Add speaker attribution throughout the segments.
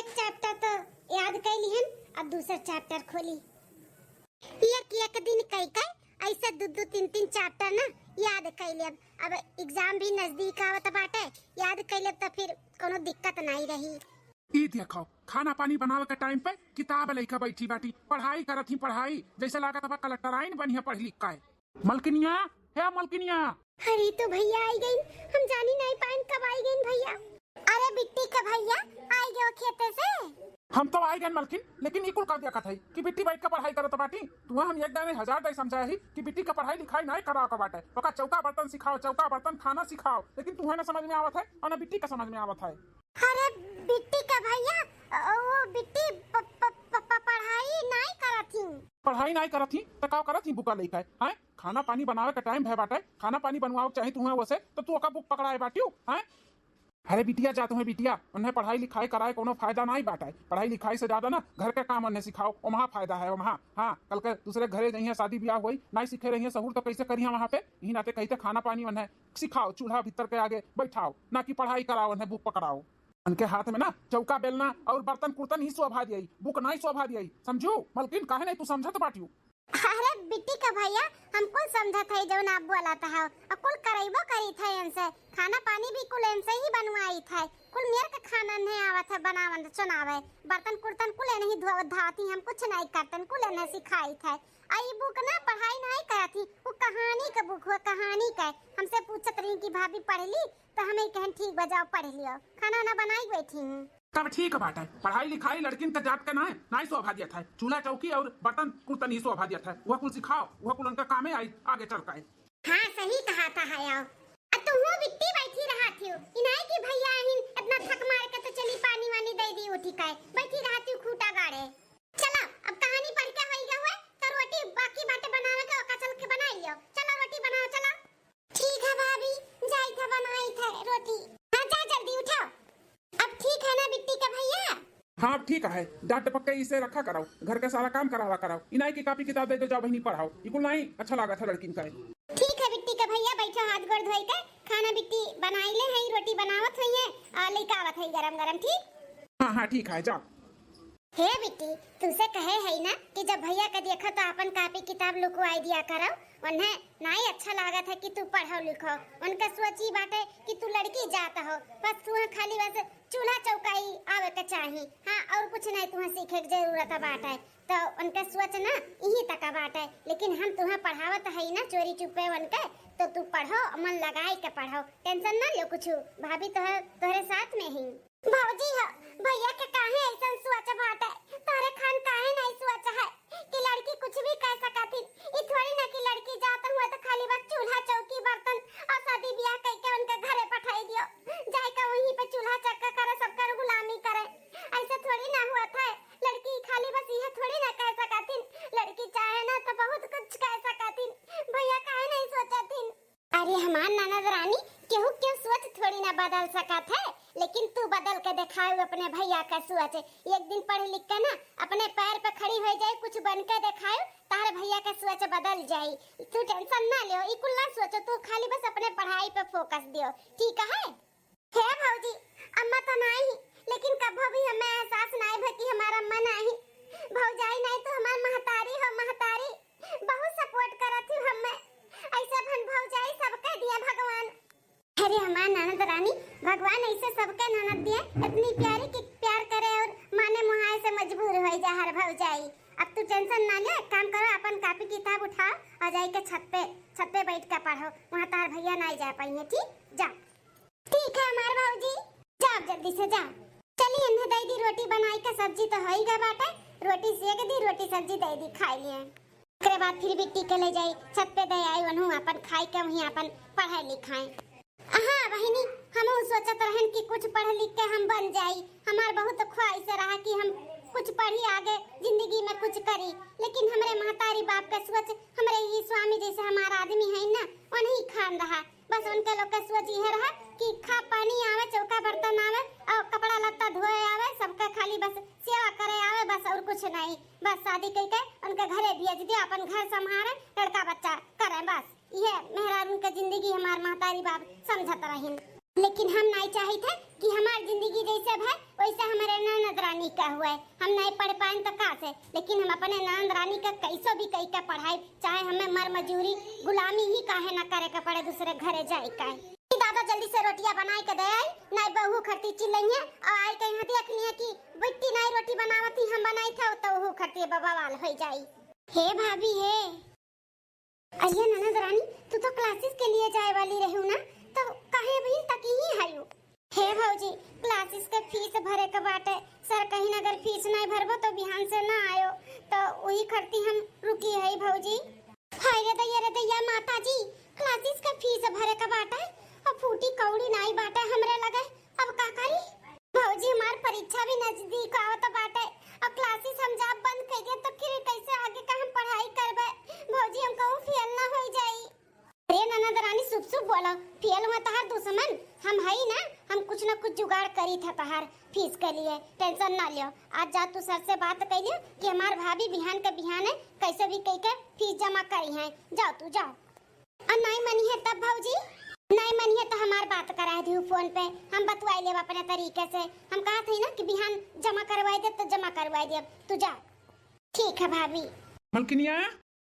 Speaker 1: एक चैप्टर तो याद कर लिहन, अब दूसरा चैप्टर खोली। एक दिन कई ऐसे दो तीन चैप्टर ना याद कर लेब। अब एग्जाम भी नजदीक आवत बाटे, याद कर लेब तो फिर कोनो दिक्कत नहीं रही।
Speaker 2: ई देखो खाना पानी बनावे के टाइम पे किताब लेके बैठी बाटी पढ़ाई करत ही पढ़ाई, जैसे लागत बा कलेक्टर आइन बनिया पढ़ लिख के। मलकिनिया है मलकिनिया।
Speaker 1: अरे तो भैया आई गई, हम जानी नहीं पाइन कब आई गई भैया। अरे बिट्टी का भैया आई गए खेते से।
Speaker 2: हम तो आई गए मलकिन, लेकिन इकुल का देखा था कि बिट्टी बैठ के पढ़ाई करत बाटी। तू हम एक दिन 1000 दे समझाया ही कि बिट्टी का पढ़ाई लिखाई नहीं करा के बाटे, ओका चौका बर्तन सिखाओ, चौका बर्तन खाना सिखाओ, लेकिन तू है ना समझ में आवत है और ना बिट्टी का समझ में आवत है।
Speaker 1: अरे बिट्टी का भैया वो बिट्टी पढ़ाई नहीं करत थी।
Speaker 2: पढ़ाई नहीं करत थी तो का करत थी बुका लेके हैं? खाना पानी बनावे के टाइम है बाटे, खाना पानी बनवाओ चाहे तू है वैसे तो तू ओका बुक पकड़ाए बाटियो हैं। अरे बिटिया जा तुम्हें बिटिया उन्हें पढ़ाई लिखाई कराए कोनो फायदा नहीं बाटा है। पढ़ाई लिखाई से ज्यादा ना घर के काम उन्हें सिखाओ, वहाँ फायदा है वहाँ। हाँ कल के दूसरे घरे नहीं है शादी ब्याह हुई नहीं सीखे रही है सहूर तो कैसे करिए वहाँ पे। यही नाते कहते खाना पानी उन्हें सिखाओ, चूल्हा भीतर के आगे बैठाओ, ना कि पढ़ाई कराओ उन्हें बुक पकड़ाओ। उनके हाथ में ना चौका बेलना और बर्तन कुर्तन ही शोभा दिया, बुक नहीं शोभा दिया। समझू मलकिन काहे नहीं तू समझत बाटियो।
Speaker 1: अरे बिट्टी का भैया हमको समझत है जो ना बोला था, कुल करैबो करी था इनसे। खाना पानी भी कुल इनसे ही बनवाई था, कुल मेरे का खाना नहीं आवत है बनावन चुनावे। बर्तन कुर्तन कुल नहीं धाती, हम कुछ नहीं करतन, कुल ने सिखाई था। आई बुक ना पढ़ाई नहीं करती, वो कहानी का बुक हुआ कहानी का। हमसे पूछत रही कि भाभी पढ़ ली तो हमें कहन ठीक बजाओ पढ़ लियो, खाना ना बनाई बैठी हूँ।
Speaker 2: तब ठीक बात है, पढ़ाई लिखाई लड़किन का जात का ना है, नहीं शोभा दिया था। चूल्हा चौकी और बर्तन कुर्तन ही शोभा दिया था, वह कुल सिखाओ, वह कुल उनका काम है आई आगे चल का।
Speaker 1: हाँ सही कहा था है। तुम वो बिट्टी बैठी रहा थी इनाई की भैया इतना थक मार के तो चली पानी वानी दे दी उठी का बैठी रहा थी खूटा गाड़े। चलो अब कहानी पढ़ के होई गए तो रोटी बाकी बातें बनावे के ओका चल के बनाइयो। चलो रोटी बनाओ चलो। ठीक है भाभी जाई था बनाई था रोटी। हां जा जल्दी उठो। अब ठीक है ना बिट्टी का भैया?
Speaker 2: हाँ ठीक है, डांट पक्के इसे रखा कराओ, घर का सारा काम करावा कराओ। इनाई की कॉपी किताब दे दो जाओ बहनी पढ़ाओ, इकुल नहीं अच्छा लगा था लड़किन का।
Speaker 1: ठीक है बिट्टी का भैया बैठो हाथ गोड़ धोई के, खाना बिट्टी बनाई ले है, रोटी बनावत हुई है और लेके आवत है गरम गरम। ठीक
Speaker 2: हाँ हाँ ठीक है जाओ।
Speaker 1: हे बिट्टी तुमसे कहे है ना कि जब भैया का देखा तो अपन कॉपी किताब लुकवाई दिया करो। उन्हें नहीं अच्छा लगा था कि तू पढ़ो लिखो, उनका सोची बाटे कि तू लड़की जाता हो, बस तू खाली बस चूल्हा चौकाई आवे के चाहिए। हाँ और कुछ नहीं तुम्हें सीखे की जरूरत बाटे, तो उनका सोच ना यही तक बाटे। लेकिन हम तुम्हें पढ़ावत है ना चोरी चुपे उनके, तो तू पढ़ो मन लगाई के पढ़ो, टेंशन ना लो कुछ। भाभी तोहरे साथ में ही। भौजी हो भैया के काहे ऐसा सोच बाटे, तोरे खान काहे नहीं सोच है कि लड़की कुछ भी कह सकती। ई थोड़ी ना कि लड़की जात हुआ तो खाली बस चूल्हा चौकी बर्तन और शादी ब्याह कह के उनके घरे पठाई दियो, जाए का वहीं पे चूल्हा चक्का करे सबका गुलामी करे। ऐसा थोड़ी ना हुआ था। लड़की खाली बस यह थोड़ी ना कह सकती, लड़की चाहे ना तो बहुत कुछ कह सकती। भैया काहे नहीं सोचती। अरे हमार ननद रानी केहू क्यों सोच थोड़ी ना बदल सकत है, लेकिन तू बदल के दिखाओ अपने भैया का सोच। एक दिन पढ़ लिख के ना अपने पैर पे खड़ी हो जाए, कुछ बन के दिखाओ, तारे भैया का सोच बदल जाए। तू टेंशन ना लियो, इकुल ना सोचो, तू खाली बस अपने पढ़ाई पे फोकस दियो, ठीक है? हे भौजी अम्मा तो नहीं, लेकिन कभी भी हमें एहसास नहीं है कि हमारा अम्मा नहीं, भौजाई नहीं तो हमार महतारी हो। महतारी बहुत सपोर्ट करत थी हमें, ऐसा भन भौजाई सबके दिया भगवान। अरे हमार ननद रानी भगवान ऐसे सबके ननद दिए, इतनी प्यारी कि प्यार करे और माने मुहाए से मजबूर हो जा हर भौजाई। अब तू टेंशन ना ले, काम करो अपन कॉपी किताब उठाओ और जाई के छत पे बैठ के पढ़ो, वहाँ तार भैया नहीं जा पाएंगे। ठीक जा। ठीक है हमार भौजी जाओ जल्दी से जाओ। चलिए इन्हें दे दी रोटी बनाई के, सब्जी तो हो ही गया बाटे, रोटी सेक दी, रोटी सब्जी दे दी खा लिए। उसके बाद फिर बिट्टी के ले जाई छत पे दे आई वनु अपन खाई के वहीं अपन पढ़ाई लिखाई। हाँ बहनी हम सोचत रहन कि कुछ पढ़ लिख के हम बन जाई, हमार बहुत ख्वाहिश रहा कि हम कुछ पढ़ी आगे जिंदगी में कुछ करी, लेकिन हमारे महतारी बाप का सोच हमारे ये स्वामी जैसे हमारा आदमी है ना उन्हीं खान रहा। बस उनके लोग का सोच यह रहा कि खा पानी आवे, चौका बर्तन आवे और कपड़ा लत्ता धोए आवे, सबका खाली बस सेवा करे आवे, बस और कुछ नहीं। बस शादी करके उनके घरे भेज दिया, अपन घर संभाले, लड़का बच्चा करे, बस ये मेहरारू का जिंदगी हमार महतारी बाप समझत रही। लेकिन हम नहीं चाहते कि हमार जिंदगी जैसे है वैसे हमारे ननद रानी रानी का हुआ है, हम नहीं पढ़ पाए तो का से, लेकिन हम अपने ननद रानी का कैसो भी कई का पढ़ाई, चाहे हमें मर मजूरी गुलामी ही काहे ना करे का पड़े दूसरे घरे जाए का। दादा जल्दी से रोटियां बनाए के दे आई, नहीं बहू खरती चिल्लइए और आई कहीं हदी अखनी है कि बेटी नहीं रोटी बनावती हम बनाई था तो वो खरती बाबा वाल हो जाई। हे भाभी हे अये ननद रानी, तू तो क्लासेस के लिए जाए वाली रहू ना, तो काहे भी तक ही आयु। हे भौजी, क्लासेस के फीस भरे के बाटे, सर कहीं अगर फीस नहीं भरबो तो बिहान से ना आयो, तो वही खरती हम रुकी है भौजी। हाय रे दैया माता जी, क्लासेस के फीस भरे के बाटे और फूटी कौड़ी नहीं बाटे हमरे लगे, अब का करी भौजी। हमार परीक्षा भी नजदीक आवत बाटे और क्लासेस हम जब बंद कर दे तो फिर कैसे आगे का हम पढ़ाई करबे भौजी, हम कहूं फेल ना हो जाई। अरे ननद रानी सुप बोलो, फेल हुआ तहार दुश्मन हम है ना, हम कुछ ना कुछ जुगाड़ करी था तहार फीस के लिए, टेंशन ना लियो। आज जा तू सर से बात कर लियो कि हमार भाभी बिहान के बिहान कैसे भी कह के फीस जमा करी है, जाओ तू जाओ। और नहीं मनी है तब भौजी, नहीं मनी है तो हमार बात करा दी फोन पे, हम बतवाई ले अपने तरीके से। हम कहा थे ना कि बिहान जमा करवाई दे तो जमा करवाई दे, तू जा। ठीक है भाभी।
Speaker 2: मलकिनिया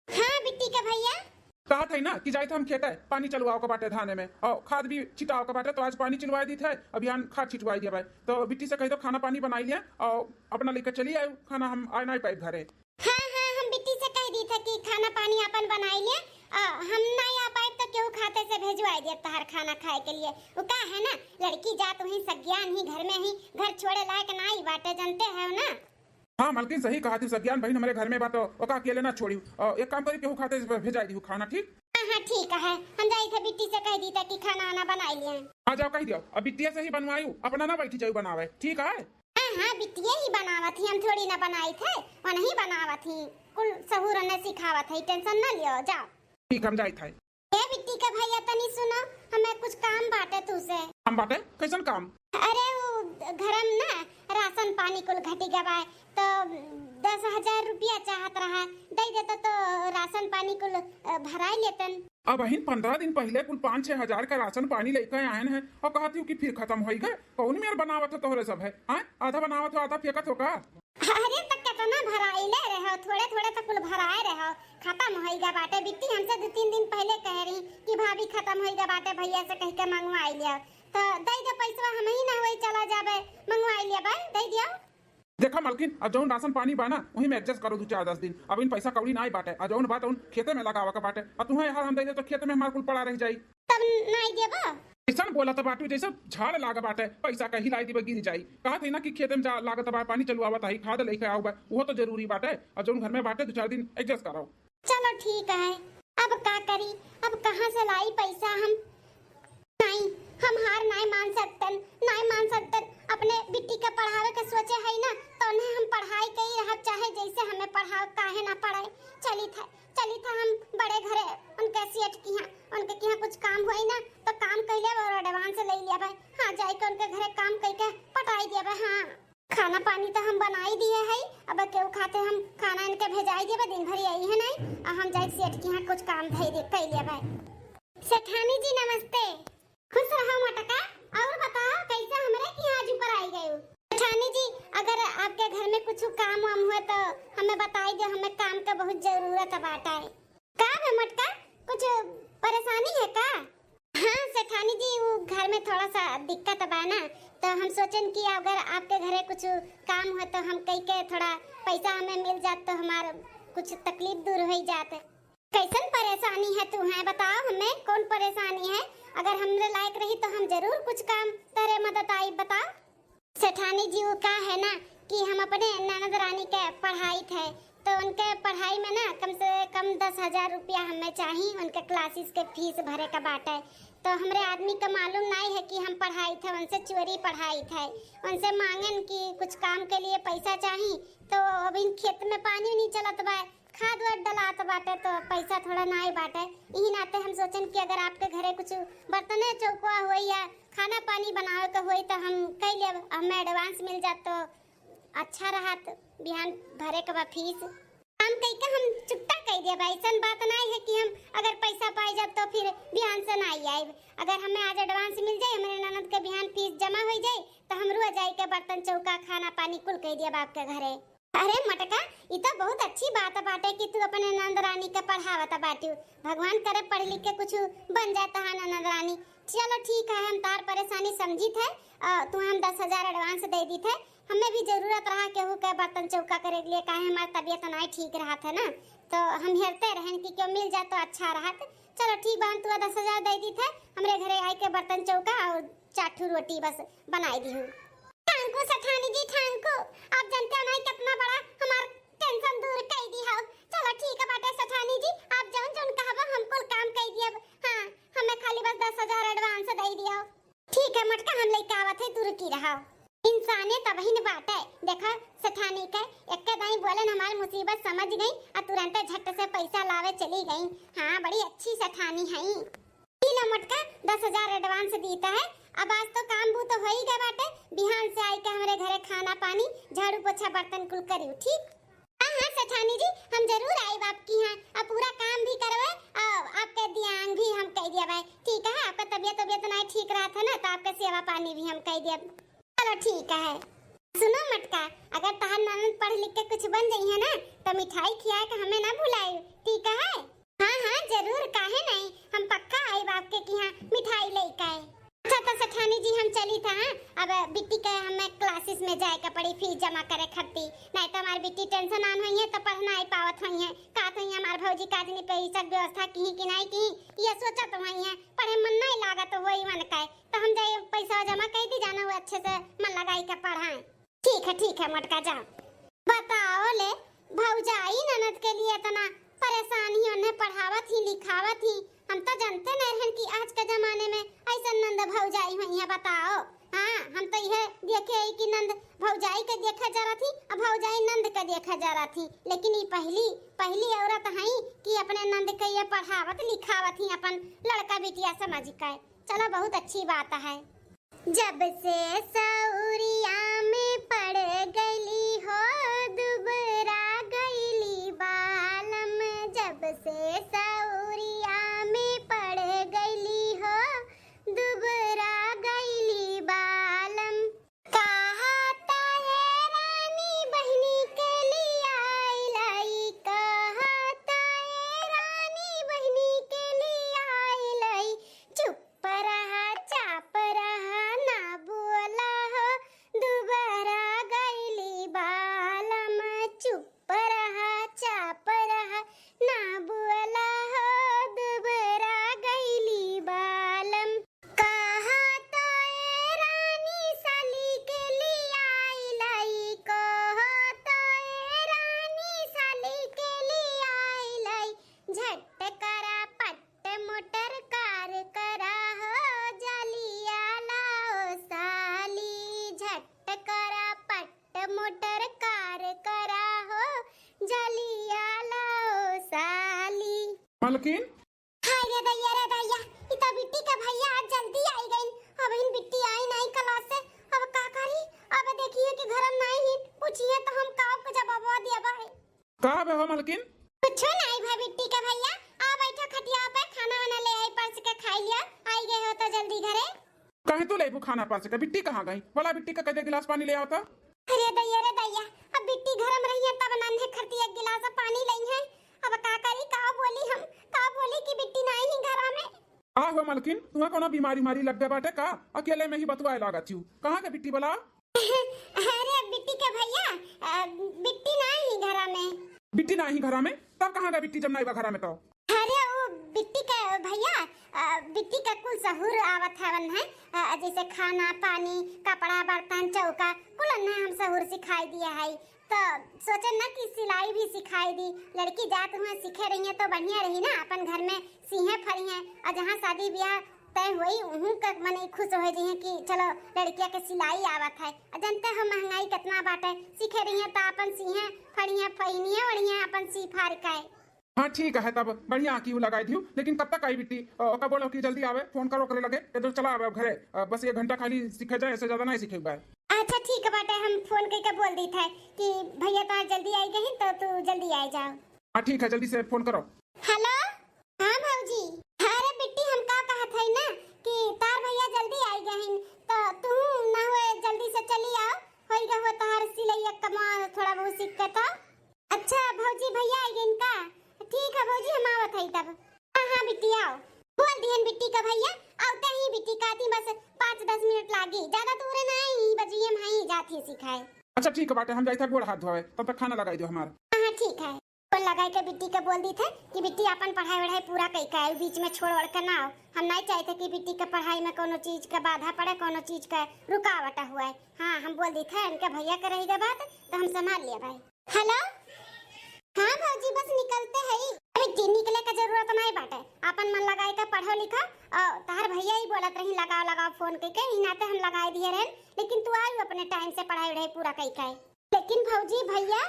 Speaker 1: हाँ बिट्टी के भैया,
Speaker 2: कहा था ना कि जाए थे हम खेते पानी चलवाओ के बाटे धाने में और खाद भी छिटाओ के बाटे, तो आज पानी चिलवा दी थे, अभियान खाद छिटवाई दिया भाई। तो बिट्टी से कह दो खाना पानी बनाई लिया और अपना लेकर चली आयो खाना, हम आ नहीं पाए घरे।
Speaker 1: हाँ हाँ, हम बिट्टी से कह दी था कि खाना पानी अपन बनाई लिया, हम नहीं आ पाए तो केहू खाते से भेजवाई दिया तहार खाना खाए के लिए। वो का है ना, लड़की जात वही सज्ञान ही घर में ही, घर छोड़े लायक ना ही बाटे, जानते है ना।
Speaker 2: हाँ मलकिन सही कहा थी, सज्ञान बहन हमारे घर में बात ओका अकेले ना छोड़ी, एक काम करी केहू खाते से भेजाई दी खाना। ठीक
Speaker 1: हाँ ठीक है, हम जाई थे बिट्टी से कह दी था कि खाना आना बनाई लिए।
Speaker 2: आ जाओ कह दियो, अब बिट्टिया से ही बनवायू, अपना ना बैठी जाऊ बनावे। ठीक है
Speaker 1: हाँ बिटिया ही बनावत थी, हम थोड़ी ना बनाई थे, वो नहीं बनावत थी, कुल सहूर ने सिखावत है, टेंशन ना लियो, जाओ।
Speaker 2: ठीक हम जाई थे।
Speaker 1: ए बिट्टी का भैया तनी सुनो, हमें कुछ काम बाटे तुसे।
Speaker 2: काम बाटे? कैसन काम?
Speaker 1: अरे वो घरम ना राशन पानी कुल घटी गवाए, तो 10,000 रुपया चाहत रहा, दे देता तो राशन पानी कुल भराई लेतन।
Speaker 2: अब बहन 15 दिन पहले कुल 5-6 हजार का राशन पानी लेकर आए हैं और कहती हूँ कि फिर खत्म हो गए, कौन मेरे बनावत हो तोहरे सब है, आधा बनावत हो आधा फेंकत हो का?
Speaker 1: अरे तक कितना भराई ले रहे हो, थोड़े थोड़े तक कुल भराए रहे हो, खत्म होइगा बाटे। बिट्टी हमसे 2-3 दिन पहले कह रही कि भाभी खत्म होइगा बाटे, भैया से कह के मंगवाई लिया, तो दे दे पैसा, हम ही ना होई चला जाबे, मंगवाई लिया भाई, दे दियो।
Speaker 2: देखा मलकिन, अब जौन राशन पानी बाना वही में एडजस्ट करो 2-4-10 दिन, अब इन पैसा कौड़ी ना बाटे, और जौन बात उन खेते में लगावा का बाटे, और तुम्हें यार हम दे दे तो खेत में हमार कुल पड़ा रह जाई,
Speaker 1: तब नहीं देबो।
Speaker 2: ऐसा बोला तो बाटू जैसे झाड़ लागा बाटे, पैसा कहीं लाई दी गिर जाई। कहा थी ना कि खेत में जा लागत बा, पानी चलवावत है, खाद लेके आओ बा, वो तो जरूरी बाटे, और जौन घर में बाटे 2-4 दिन एडजस्ट कराओ।
Speaker 1: चलो ठीक है, अब का करी, अब कहाँ से लाई पैसा हम? नहीं, हम हार नहीं मान सकतन, नहीं मान सकतन। अपने बिट्टी के पढ़ावे के सोचे है ना, तो उन्हें हम पढ़ाई के ही रह, चाहे जैसे हमें पढ़ाओ काहे ना पढ़ाए। चली था हम बड़े घरे उनके सेठ की यहाँ, उनके यहाँ कुछ काम हुई ना तो काम कैले और एडवांस ले लिया भाई, हाँ जाए के उनके घरे काम करके पटाई दिया भाई। हाँ खाना पानी तो हम बनाई दिए है, अब केहू खाते हम खाना इनके भेजाई दिए, दिन भर यही है नहीं, और हम जाए सेठ की यहाँ कुछ काम धई दे कर लिया भाई। सेठानी जी नमस्ते, खुश रहो मटका, और बताओ कैसे हमरे की आज ऊपर आई गए? सेठानी जी अगर आपके घर में कुछ काम वाम हुआ तो हमें बताई दो, हमें काम का बहुत जरूरत बाटा है। का है मटका, कुछ परेशानी है का? हाँ सेठानी जी, वो घर में थोड़ा सा दिक्कत बा ना, तो हम सोचन कि अगर आपके घरे कुछ काम हो तो हम कह के थोड़ा पैसा हमें मिल जात तो हमार कुछ तकलीफ दूर हो जात। कैसन परेशानी है तू है बताओ, हमें कौन परेशानी है? अगर हमरे लायक रही तो हम जरूर कुछ काम तेरे मदद आई, बताओ। सेठानी जी वो का है ना कि हम अपने ननद रानी के पढ़ाई थे, तो उनके पढ़ाई में ना कम से कम 10,000 रुपया हमें चाहिए, उनके क्लासेस के फीस भरे का बाटे। तो हमरे आदमी का मालूम नहीं है कि हम पढ़ाई थे, उनसे चोरी पढ़ाई थे, उनसे मांगन कि कुछ काम के लिए पैसा चाहिए, तो अभी खेत में पानी नहीं चलत बा, खाद वाद डलात बाटे, तो पैसा थोड़ा ना ही बाटे। यही नाते हम सोचन कि अगर आपके घरे कुछ बर्तने चौका हो या खाना पानी बनावे का होई तो हम कह ले, हमें एडवांस मिल जात तो अच्छा रहा, बिहान भरे के बा फीस। हम कई का हम चुकता कह दिया भाई, ऐसा बात नहीं है कि हम अगर पैसा पाई जब तो फिर बिहान से नहीं आए। अगर हमें आज एडवांस मिल जाए, हमारे ननद के बिहान फीस जमा हो जाए तो हम रुआ जाए के बर्तन चौका खाना पानी कुल कह दिया बाप के घरे। अरे मटका, ये तो बहुत अच्छी बात बाटे कि तू अपने नंद रानी के पढ़ावत बाटी। भगवान करे पढ़ लिख के कुछ बन जाए तहां नंद रानी। चलो ठीक है, हम तार परेशानी समझी थे। तू हम 10,000 एडवांस दे दी थे। हमें भी जरूरत रहा केहू के बर्तन चौका करे के लिए, काहे हमारी तबीयत नहीं ठीक रहा था ना, तो हम हेरते रहन कि क्यों मिल जाए तो अच्छा रहा। चलो ठीक बा, तू 10,000 दे दी थे, हमरे घरे आई के बर्तन चौका और चाटू रोटी बस बनाई दी हूँ। ठांको सठानी जी ठांको, आप जानते हो नहीं कितना बड़ा हमार टेंशन दूर कर दी हो। चलो ठीक है बाटे सठानी जी, आप जौन जौन कहबो हम कुल काम कर दियब। हां, हमें खाली बस 10,000 एडवांस दे दियो। ठीक है मटका, हम लेके आवत है, दूर की रहा। इंसानियत अब ही न बात है। देखा सठानी के एक दाई बोलन हमारी मुसीबत समझ गई और तुरंत झट से पैसा लावे चली गई। हां, बड़ी अच्छी सठानी है। लो मटका, 10,000 एडवांस दीता है। अब आज तो काम बू तो हो ही गया बाटे, बिहान से आई के हमारे घरे खाना पानी झाड़ू पोछा बर्तन कुल करियो। ठीक? हाँ सठानी जी, हम जरूर आए आपकी यहाँ, अब पूरा काम भी करवे और आपके ध्यान भी हम कह दिया भाई। ठीक है, आपका तबीयत नहीं ठीक रहा था ना, तो आपका सेवा पानी भी हम कह दिया। चलो ठीक है। सुनो मटका, अगर तहार ननद पढ़ लिख के कुछ बन गई है ना, तो मिठाई खिया के हमें ना भुलाइयो। ठीक है? हाँ जरूर, काहे नहीं, हम पक्का आए आपके की यहाँ मिठाई लेके आए। अच्छा तो सठानी जी हम चली था। अब बिट्टी के हमें क्लासेस में जाए का पड़ी फीस जमा करे खत्ती, नहीं तो हमारी बिट्टी टेंशन आन हुई है तो पढ़ना ही पावत हुई है। का तो हमार भौजी काजनी पे ही सब व्यवस्था की कि नहीं की, ये सोचा तो हुई है, पढ़े मन नहीं लागा तो वही मन का तो हम जाए पैसा जमा कर दी जाना, वो अच्छे से मन लगाई के पढ़ाएं। ठीक है मटका, जाओ। बताओ ले, भौजाई ननद के लिए इतना परेशानी, उन्हें पढ़ावत ही लिखावत ही। हम तो जानते नहीं हैं कि आज के जमाने में ऐसा नंद भौजाई हुई है। बताओ, हाँ हम तो यह देखे कि नंद भौजाई के देखा जा रहा थी, अब भौजाई नंद के देखा जा रहा थी। लेकिन ये पहली औरत है कि अपने नंद के ये पढ़ावत लिखावत ही अपन लड़का बिटिया समझ के। चलो बहुत अच्छी बात है। जब से सौरिया में पड़ गई हो दुबरा गईली बालम, जब से सौरिया में पड़ गईली हो दुबरा गईली बालम। कहता है रानी बहनी के लिए आई लाई, कहता है रानी बहनी के लिए आई लाई। चुप रहा चाप रहा ना बोला हो दुबारा गईली बालम। चुप रहा चाप रहा ना बोला हो दुबारा गईली बालम। कहा तो ए रानी साली के लिए आई लाई, कहा तो ए रानी साली के लिए आई लाई। झट करा पट्ट मोटर कार करा हो जलिया लाओ साली। झट करा पट्ट मोटर कार करा हो जलिया लाओ साली।
Speaker 2: मालकिन,
Speaker 1: हाय रे दैया, इता बिट्टी का भैया आज जल्दी आई गई। अब इन बिट्टी आई नहीं क्लास से, अब का करी? अब देखिए कि घर में नहीं ही, पूछिए तो हम का को जवाब दिया भाई।
Speaker 2: का बे हो मालकिन?
Speaker 1: कुछ नहीं भाई, बिट्टी का भैया आ बैठो खटिया पे, खाना वाना ले आई पर्स के खा लिया, आई गए हो तो जल्दी घरे।
Speaker 2: कहे तू लेबू खाना पास के? बिट्टी कहाँ गई? बोला बिट्टी का कदे गिलास पानी ले आता।
Speaker 1: अरे दैया, अब बिट्टी घर में रही है तब नन्हे खरती एक गिलास पानी लाई है। अब का करी? का बोली हम, का बोली कि बिट्टी नहीं ही घर में।
Speaker 2: आ हो मालकिन, तुम्हें कोनो बीमारी मारी लग गया बाटे का? अकेले में ही बतवाए लागा छी। कहाँ के बिट्टी बोला?
Speaker 1: अरे बिट्टी के भैया, बिट्टी नहीं घर में।
Speaker 2: बिट्टी नहीं घर में? तब कहाँ का बिट्टी जब नहीं बा घर में? तो
Speaker 1: अरे वो बिट्टी के भैया, बिट्टी का कुल सहूर आवत हवन है, जैसे खाना पानी कपड़ा बर्तन चौका कुल ने हम सहूर सिखाई दिया है। तो सोचे ना कि सिलाई भी सिखाई दी, लड़की जात हुए सीखे रही है तो बढ़िया रही ना, अपन घर में सीहे फरी है और जहाँ शादी ब्याह तय हुई उहू का मन खुश हो जी है कि चलो लड़किया के सिलाई आवत है। जानते हो महंगाई कितना बाटे, सीखे रही है तो अपन सीहे फड़ी है फैनी है बढ़िया अपन सी फार का।
Speaker 2: हाँ ठीक है तब बढ़िया की लगाई थी, लेकिन कब तक आई बिट्टी? का बोलो कि जल्दी आवे, फोन करो करे लगे इधर चला आवे अब घरे। बस 1 घंटा खाली सीखे जाए, ऐसे ज्यादा नहीं सीखेगा।
Speaker 1: अच्छा ठीक है बाटे, हम फोन करके बोल दी था कि भैया तो जल्दी आई गई तो तू जल्दी आ जाओ।
Speaker 2: हाँ ठीक है, जल्दी से फोन करो।
Speaker 1: हेलो, हाँ भौजी। अरे बिट्टी हम का कहा था ना कि तार भैया जल्दी आई गए तो तू ना हुए जल्दी से चली आओ, होई गए हो तार सिलैया कमा थोड़ा बहुत सीख के तो। अच्छा भौजी भैया आई गए इनका, ठीक है भौजी हम आवत है तब। हाँ हाँ बिट्टी आओ, बोल दिहन बिट्टी का भैया आवते ही बिट्टी काती बस 5-10 मिनट लागी, ज्यादा दूर नहीं बजिए हम ही जाती सिखाए।
Speaker 2: अच्छा ठीक है बाटे, हम जाए थे गोड़ हाथ धोए, तब तक खाना लगाई दो हमारा।
Speaker 1: हाँ ठीक है, फोन लगाई के बिट्टी के बोल दी थे कि बिट्टी अपन पढ़ाई वढ़ाई पूरा कई का बीच में छोड़ ओड़ के ना आओ। हम नहीं चाहते कि बिट्टी के पढ़ाई में कोनो चीज का बाधा पड़े, कोनो चीज का रुकावट हुआ है। हाँ हम बोल दी थे इनके भैया के रहेगा बात तो हम संभाल लिया भाई। हेलो, हाँ भौजी बस निकलते हैं, अभी निकले का जरूरत नहीं बाटे, अपन मन लगाए का पढ़ो लिखो। और तार भैया ही बोलत रही लगाओ लगाओ फोन करके, हिनाते हम लगाए दिए रहे, लेकिन तू आई अपने टाइम से पढ़ाई वढ़ाई पूरा कई का। लेकिन भौजी भैया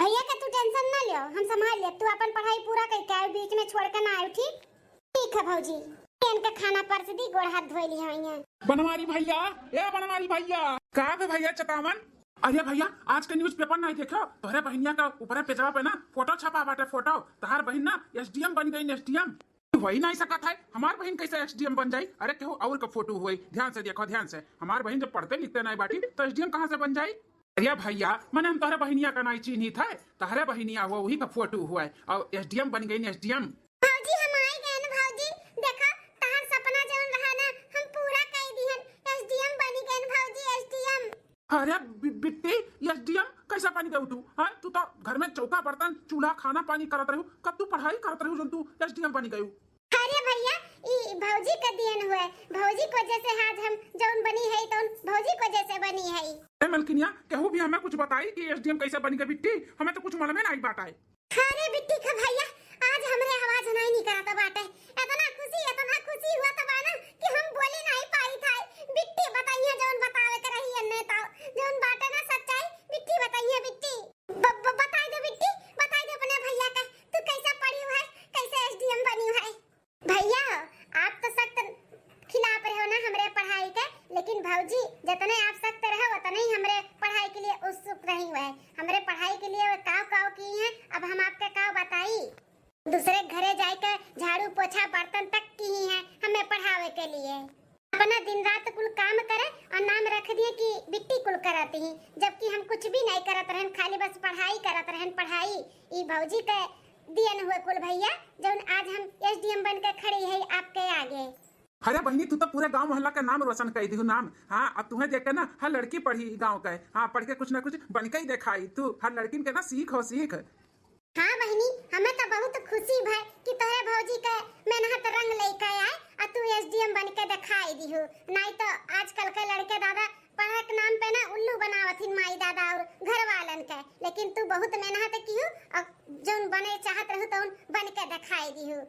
Speaker 1: भैया का तू टेंशन ना लियो, हम संभाल ले, तू अपन पढ़ाई पूरा कई का बीच में छोड़ के ना आयो। ठीक ठीक है भौजी, इनका खाना परस दी, गोड़ हाथ धोई ली है।
Speaker 2: बनवारी भैया, ए बनवारी भैया, का बे भैया चतावन? अरे भैया आज के न्यूज़पेपर नहीं देखो? तोहरे बहनिया का ऊपर पेजवा पे ना फोटो छपा बाटे, फोटो तहार बहन ना एसडीएम बन गई, एसडीएम। वही नहीं सकत है, हमार बहन कैसे एसडीएम बन जाई? अरे केहू और का फोटो हुई, ध्यान से देखो ध्यान से, हमार बहन जब पढ़ते लिखते नहीं बाटी तो एसडीएम कहाँ से बन जाई? अरे भैया मैंने हम तोहरे बहनिया का नहीं चिन्ही था, तहरे बहनिया हुआ वही का फोटो हुआ है और एसडीएम बन गई, एसडीएम।
Speaker 1: भौजी हम आई गए ना भौजी, देखा तहार सपना जौन रहा ना हम पूरा कर दिहन, एसडीएम बनी गए भौजी, एसडीएम।
Speaker 2: अरे बिट्टी एसडीएम कैसा पानी गई तू? हाँ तू तो घर में चौका बर्तन चूल्हा खाना पानी करत रहू, कब तू पढ़ाई करत रहू जब तू एसडीएम बनी गई?
Speaker 1: अरे भैया ई भौजी का दियन हुए, भौजी को जैसे आज हम जौन बनी है तो भौजी को जैसे बनी है।
Speaker 2: अरे मलकिनिया केहू भी हमें कुछ बताई कि एसडीएम कैसे बनी गई बिट्टी? हमें तो कुछ मालूम नहीं बाटा है।
Speaker 1: अरे बिट्टी का भैया आज हमरे आवाज नहीं निकलता बाटे, इतना खुशी हुआ तब ना कि हम बोले नहीं पाई था। बिट्टी बताइए जौन बतावे के रही है तो जौन बाटे ना सच्चाई, बिट्टी बताइए बिट्टी बताई दे बिट्टी, बताई दे अपने भैया का तू कैसा पढ़ी है, कैसे एसडीएम बनी है। भैया आप तो सख्त खिलाफ रहे हो ना हमरे पढ़ाई के, लेकिन भौजी जितने आप सख्त रहे उतने ही हमरे पढ़ाई के लिए उत्सुक रही हुए, हमरे पढ़ाई के लिए काव की है। अब हम आपके काव बताई, दूसरे घरे जाकर झाड़ू पोछा बर्तन तक की ही है हमें पढ़ावे के लिए। अपना दिन रात कुल काम करे और नाम रख दिए कि बिट्टी कुल कराती ही, जबकि हम कुछ भी नहीं करत रहन, खाली बस पढ़ाई करत रहन पढ़ाई। ई भौजी के दियन हुए कुल भैया जौन आज हम एसडीएम बन के खड़ी है आपके आगे।
Speaker 2: अरे बहनी तू तो पूरे गांव मोहल्ला का नाम रोशन कर दी नाम। हाँ अब तुम्हें देख के ना हर लड़की पढ़ी गांव का है, हाँ पढ़ के कुछ ना कुछ बन के ही दिखाई तू, हर लड़की के ना सीख हो सीख।
Speaker 1: हाँ बहनी हमें तो बहुत खुशी भाई कि तोरे भौजी का मेहनत रंग लेके आए और तू एसडीएम बन के दिखाई दी हो, नहीं तो आजकल के लड़के दादा पढ़े के नाम पे ना उल्लू बनावथिन माई दादा और घर वालन के, लेकिन तू बहुत मेहनत की हो और जौन बने चाहत रहू तो बन के दिखाई दी हो।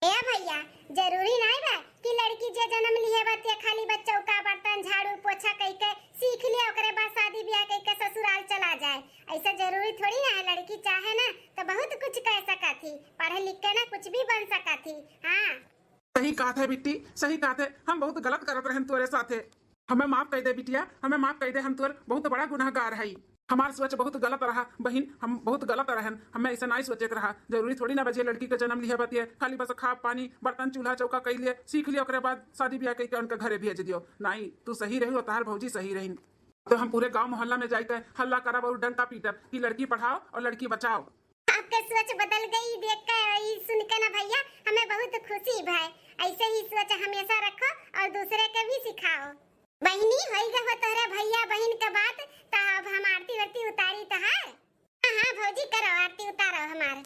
Speaker 1: ए भैया जरूरी नहीं बा कि लड़की जे जन्म लिए बतिया खाली बच्चों का बर्तन झाड़ू पोछा कई के सीख लिया ओकरे बाद शादी ब्याह कई के ससुराल चला जाए, ऐसा जरूरी थोड़ी ना है। लड़की चाहे ना तो बहुत कुछ कर सका थी, पढ़े लिख के ना कुछ भी बन सका थी। हाँ
Speaker 2: सही कहा था बिट्टी, सही कहा थे, हम बहुत गलत करत रहन तोरे साथे, हमें माफ कर दे बिटिया, हमें माफ कर दे, हम तोर बहुत बड़ा गुनाहगार है। हमार सोच बहुत गलत रहा बहन, हम बहुत गलत रहन, हमें ऐसा नहीं सोचे रहा। जरूरी थोड़ी ना बजे लड़की का जन्म लिया बतिए खाली बस खा पानी बर्तन चूल्हा चौका कर लिए सीख लिया ओकरे बाद शादी ब्याह करके उनके घरे भेज दियो। नहीं तू सही रही, तार भौजी सही रही, तो हम पूरे गांव मोहल्ला में जाकर हल्ला करब और डंका पीटब कि लड़की पढ़ाओ और लड़की बचाओ।
Speaker 1: आपका सोच बदल गई देख कर सुन के ना भैया, हमें बहुत खुशी भाई, ऐसे ही सोच हमेशा रखो और दूसरे के भी सिखाओ। बहनी होई गए तोहरे भैया बहन के बात, तो अब हम आरती उतारी तो है। हाँ भौजी करो आरती उतारो हमार।